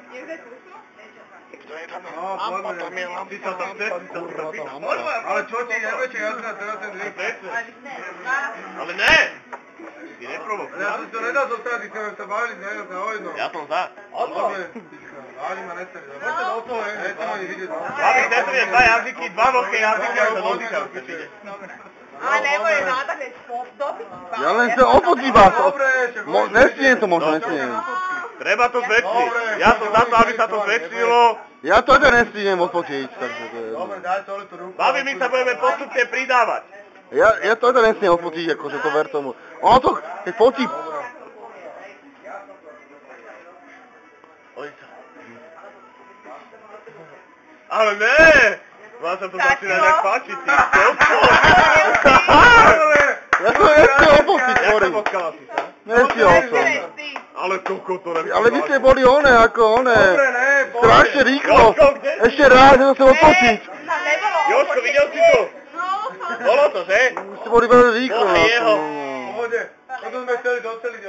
Niekde tu sú? Kto je tam? No, Lampa, poďme. tam je lampa. Ty sa tam chce? Ale čo ti nebeček, ja sa teraz ten drink. Ale ne! Ty neprovokuj. Ja som si to nedal zostať, ty sme sa bavili, nejde sa o jedno. Ja som za. Dobre, pička, váži ma nestari. Poďte do toho, nechcem ani vidieť. Babi, cestuje dva jazyky, dva veľké jazyky, ale sa dotýkajú chce vidieť. Ale neboj, nádherné dobyť. Ja len chcem ofotiť vás. Dobre, Nestínem to možno, nestínem. Treba to zväčšiť. Ja som za to, aby sa to zväčšilo. Ja to aj nestínem ofotiť, takže to je... Dobre, daj to tu ruku. Babi, my sa budeme postupne pridávať. Ja to aj nestínem ofotiť, akože to ver tomu. Ono to, keď fotí... Oj sa. Ale ne! Vám sa to začína tak páčiť, ty kokos. Ja to nechcem ofotiť, Jak hovorím. sa potkala si sa? Nestiel som. Ale kokos, to neviem. Ale vy ste boli one, ako one. Dobre, ne, Strašne rýchlo. Jožko, kde si? Ešte raz, ja to chcem ofotiť. Tam nebolo. Jožko, videl si to? No, Bolo to, že? Vy ste boli veľmi rýchlo. Boha jeho. no. Pohode, toto sme chceli doceliť.